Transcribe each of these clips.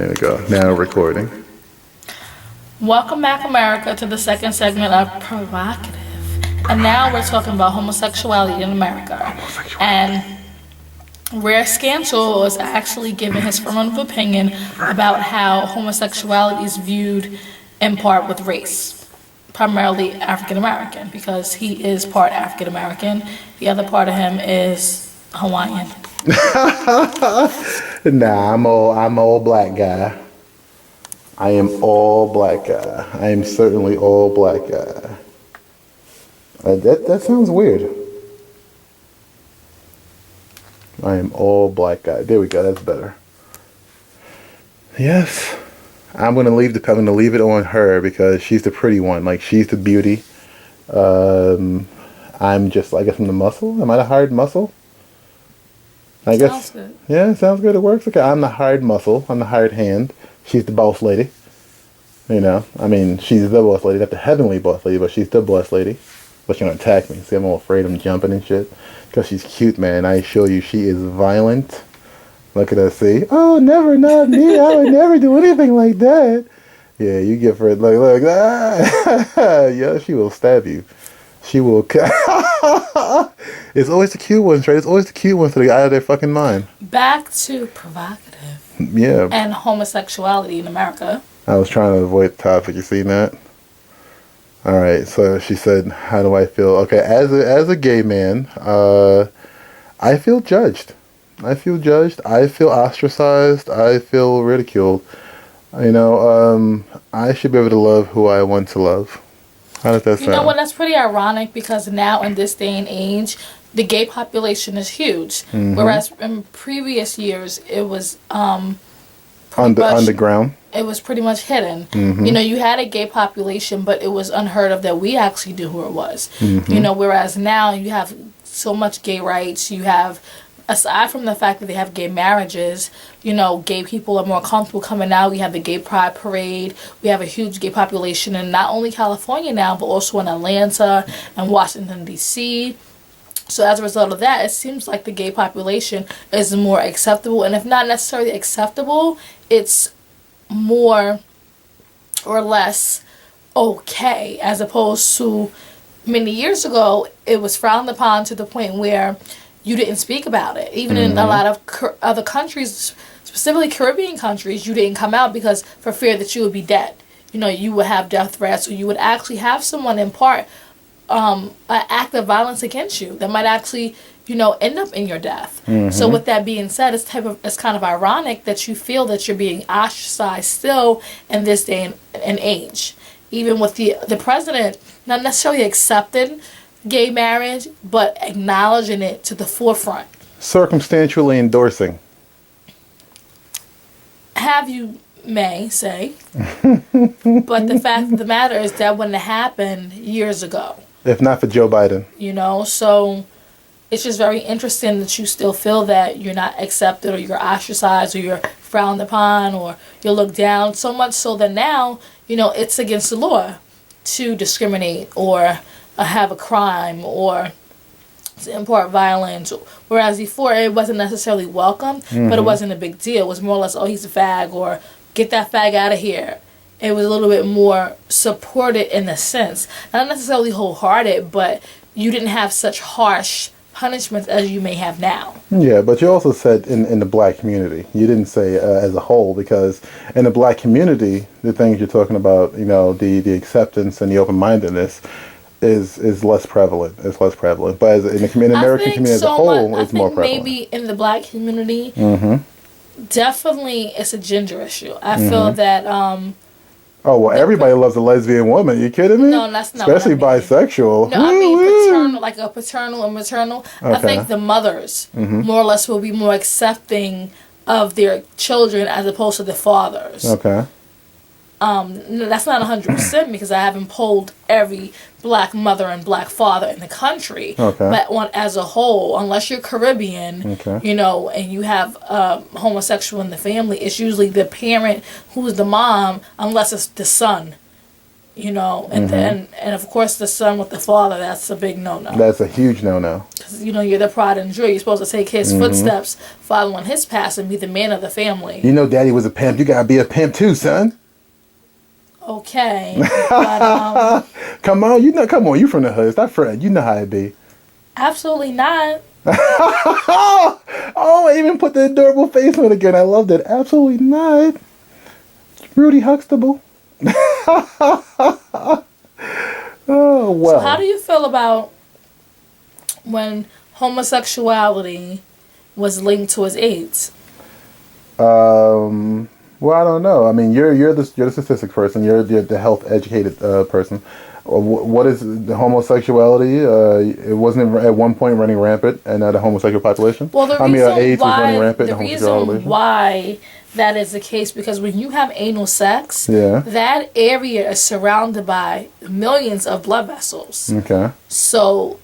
There we go. Now recording. Welcome back, America, to the second segment of Provocative. And now we're talking about homosexuality in America. And Rare Scandal is actually giving his firm opinion about how homosexuality is viewed in part with race, primarily African American, because he is part African American. The other part of him is Hawaiian. Nah, I'm all black guy. I am all black guy. I am certainly all black guy. That sounds weird. I am all black guy. There we go. That's better. Yes, I'm gonna leave it on her because she's the pretty one. Like, she's the beauty. I'm just, I guess I'm the muscle. Am I the hard muscle? I guess. Sounds good. Yeah, sounds good. It works. Okay, I'm the hard muscle. I'm the hard hand. She's the boss lady. You know, I mean, she's the boss lady, not the heavenly boss lady, but she's the boss lady. But she's gonna attack me. See, I'm all afraid I'm jumping and shit. Because she's cute, man. I assure you, she is violent. Look at her, see? Oh, never, not me. I would never do anything like that. Yeah, you give her, look, yeah, she will stab you. She will. It's always the cute ones, right? It's always the cute ones that are out of their fucking mind. Back to Provocative. Yeah. And homosexuality in America. I was trying to avoid the topic. You seen that? All right. So she said, "How do I feel?" Okay, as a gay man, I feel judged. I feel ostracized. I feel ridiculed. You know, I should be able to love who I want to love. How does that sound? You know what? That's pretty ironic because now in this day and age, the gay population is huge, whereas in previous years it was underground. It was pretty much hidden. You know, you had a gay population, but it was unheard of that we actually knew who it was. You know, whereas now you have so much gay rights. You have, aside from the fact that they have gay marriages, you know, gay people are more comfortable coming out. We have the Gay Pride Parade. We have a huge gay population in not only California now, but also in Atlanta and Washington, D.C. So as a result of that, it seems like the gay population is more acceptable. And if not necessarily acceptable, it's more or less okay, as opposed to many years ago, it was frowned upon to the point where you didn't speak about it. Even in a lot of other countries, specifically Caribbean countries, you didn't come out because for fear that you would be dead. You know, you would have death threats, or you would actually have someone impart an act of violence against you that might actually, you know, end up in your death. So with that being said, it's kind of ironic that you feel that you're being ostracized still in this day and age. Even with the president not necessarily accepting gay marriage, but acknowledging it to the forefront. Circumstantially endorsing. Have you may say. But the fact of the matter is that when it happened years ago. If not for Joe Biden. You know, so it's just very interesting that you still feel that you're not accepted, or you're ostracized, or you're frowned upon, or you're looked down, so much so that now, you know, it's against the law to discriminate or have a crime or to import violence. Whereas before it wasn't necessarily welcome, but it wasn't a big deal. It was more or less, oh, he's a fag, or get that fag out of here. It was a little bit more supported in a sense. Not necessarily wholehearted, but you didn't have such harsh punishments as you may have now. Yeah, but you also said in the black community. You didn't say as a whole, because in the black community, the things you're talking about, you know, the acceptance and the open-mindedness is less prevalent. It's less prevalent. But in the American community as a whole, it's more prevalent. Maybe in the black community, definitely it's a gender issue. I feel that... oh, well, everybody loves a lesbian woman. Are you kidding me? No, that's not Especially what I mean. bisexual. No, I mean paternal, like a paternal and maternal. Okay. I think the mothers, more or less, will be more accepting of their children as opposed to the fathers. Okay. That's not 100% because I haven't polled every black mother and black father in the country. Okay. But as a whole, unless you're Caribbean, you know, and you have homosexual in the family, it's usually the parent who's the mom, unless it's the son. You know, and then and of course the son with the father, that's a big no-no. That's a huge no-no. Because, you know, you're the pride and joy. You're supposed to take his footsteps, following his path, and be the man of the family. You know, daddy was a pimp. You gotta be a pimp too, son. Okay, but come on, you from the hood. Stop fretting. You know how it be. absolutely not. Oh, I even put the adorable face on it again. I loved it. Absolutely not. Rudy Huxtable. Oh, well. So how do you feel about when homosexuality was linked to his AIDS? Well, I don't know. I mean, you're the statistics person. You're the health educated person. What is the homosexuality? It wasn't at one point running rampant in the homosexual population. Well, the reason AIDS was running rampant the in homosexuality. reason why that is the case, because when you have anal sex, Yeah. that area is surrounded by millions of blood vessels. Okay. So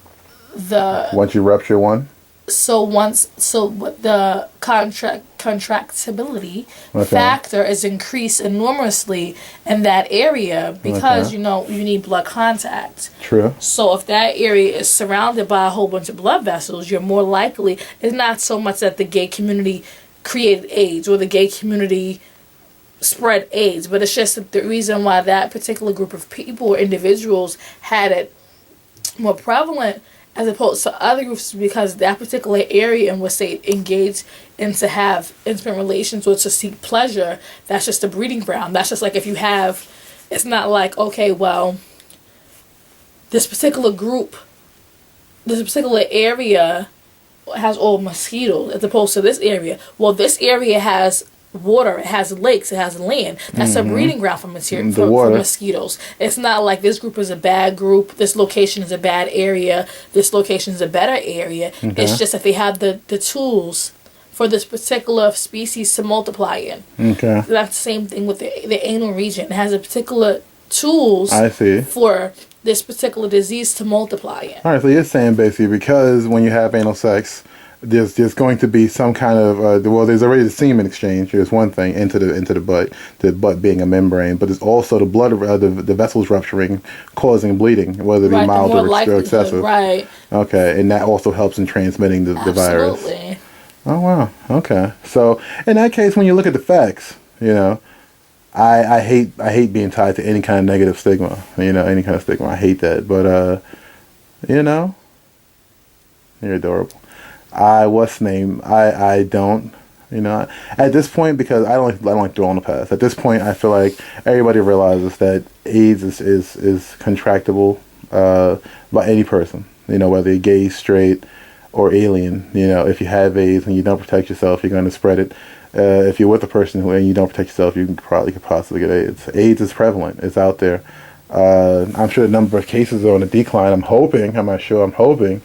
Once you rupture one. what the contractibility factor is increased enormously in that area because you know you need blood contact. True. So if that area is surrounded by a whole bunch of blood vessels, you're more likely. It's not so much that the gay community created AIDS or the gay community spread AIDS, but it's just that the reason why that particular group of people or individuals had it more prevalent as opposed to other groups, because that particular area in which they engage in to have intimate relations or to seek pleasure, that's just a breeding ground. That's just like if you have, it's not like, okay, well, this particular area has all mosquitoes as opposed to this area. Well, this area has water, it has lakes, it has land. That's a breeding ground for mosquitoes. It's not like this group is a bad group, this location is a bad area, this location is a better area. It's just that they have the tools for this particular species to multiply in. Okay. That's the same thing with the anal region. It has a particular tools for this particular disease to multiply in. All right, so you're saying basically because when you have anal sex, there's going to be some kind of there's already the semen exchange. There's one thing into the butt being a membrane, but there's also the blood the vessels rupturing, causing bleeding, whether it be mild or excessive. Right. Okay, and that also helps in transmitting the virus. Absolutely. Oh wow. Okay, so in that case, when you look at the facts, you know, I hate being tied to any kind of negative stigma. You know, any kind of stigma. I hate that. But you know, you're adorable. I don't. You know, at this point, because I don't like throwing the past. At this point, I feel like everybody realizes that AIDS is contractable by any person. You know, whether you're gay, straight, or alien. You know, if you have AIDS and you don't protect yourself, you're going to spread it. If you're with a person and you don't protect yourself, you could possibly get AIDS. AIDS is prevalent. It's out there. I'm sure the number of cases are on a decline. I'm hoping.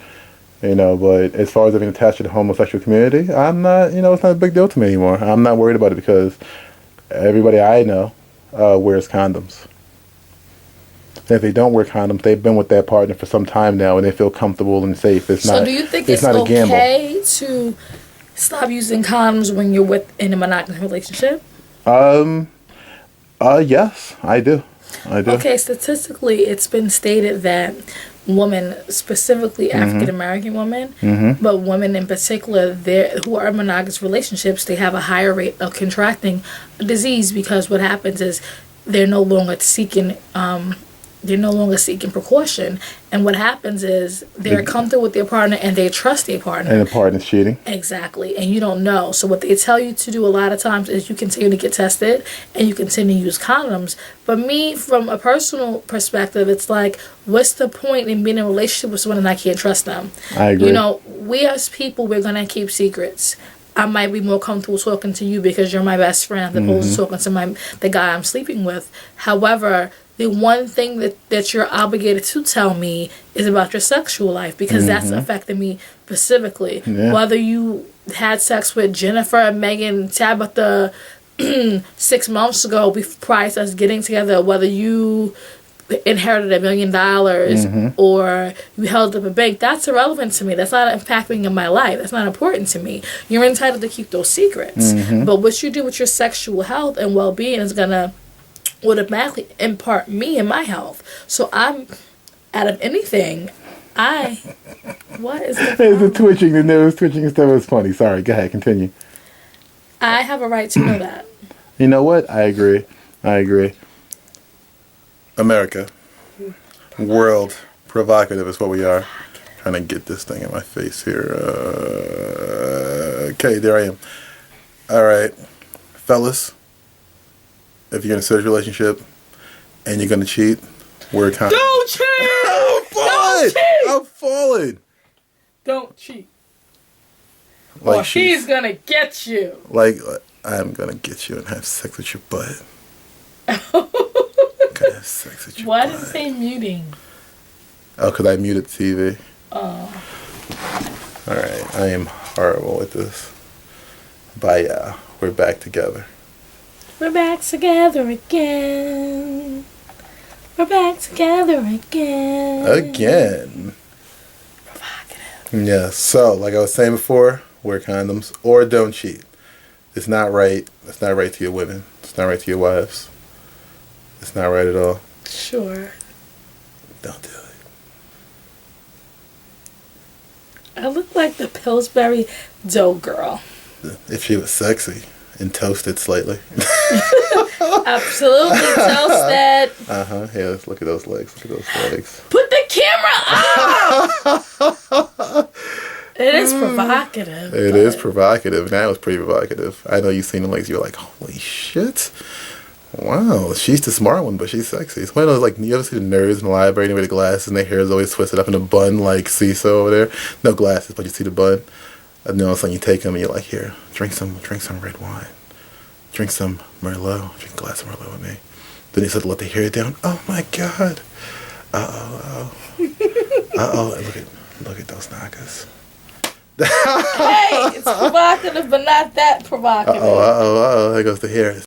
You know, but as far as being attached to the homosexual community, I'm not. You know, it's not a big deal to me anymore. I'm not worried about it because everybody I know wears condoms. And if they don't wear condoms, they've been with that partner for some time now, and they feel comfortable and safe. So do you think it's not okay to stop using condoms when you're in a monogamous relationship? Yes, I do. Okay, statistically, it's been stated that women, specifically African American women, but women in particular, who are in monogamous relationships, they have a higher rate of contracting a disease because what happens is they're no longer seeking precaution, and what happens is they're comfortable with their partner and they trust their partner. And the partner's cheating. Exactly, and you don't know. So what they tell you to do a lot of times is you continue to get tested and you continue to use condoms. But me, from a personal perspective, it's like, what's the point in being in a relationship with someone and I can't trust them? I agree. You know, we as people, we're gonna keep secrets. I might be more comfortable talking to you because you're my best friend as opposed to talking to the guy I'm sleeping with. However, the one thing that you're obligated to tell me is about your sexual life because that's affecting me specifically. Yeah. Whether you had sex with Jennifer, Megan, Tabitha 6 months ago prior to us getting together, whether you inherited $1 million or you held up a bank, that's irrelevant to me. That's not impacting in my life. That's not important to me. You're entitled to keep those secrets. But what you do with your sexual health and well-being is going to automatically impart me and my health. So I'm, out of anything, what is the Hey, the twitching, the nose twitching and stuff was funny. Sorry, go ahead, continue. I have a right to know that. You know what? I agree. America. World. Provocative is what we are. Trying to get this thing in my face here. Okay, there I am. All right. Fellas, if you're in a serious relationship and you're going to cheat, wear a condom. Don't cheat! I'm falling. Don't cheat. Like or she's going to get you. Like, I'm going to get you and have sex with your butt. Gonna have sex with your Why butt. does it say muting? Oh, because I muted the TV. Oh. Alright, I am horrible with this. But yeah, we're back together. We're back together again. We're back together again. Again. Provocative. Yeah, so, like I was saying before, wear condoms or don't cheat. It's not right. It's not right to your women. It's not right to your wives. It's not right at all. Sure. Don't do it. I look like the Pillsbury dough girl. If she was sexy and toasted slightly. Absolutely toasted. Uh-huh. Yeah, let's look at those legs. Look at those legs. Put the camera up! It is provocative. It is provocative. That was pretty provocative. I know you've seen the legs. You're like, holy shit. Wow, she's the smart one, but she's sexy. It's one of those, like, you ever see the nerds in the library with the glasses and their hair is always twisted up in a bun like Cecil over there? No glasses, but you see the bun. And then all of a sudden you take them and you're like, here, drink some red wine. Drink some Merlot. Drink a glass of Merlot with me. Then they start to let the hair down. Oh my God. Uh-oh. Look at those knockers. Hey, it's provocative, but not that provocative. Uh-oh. There goes the hair.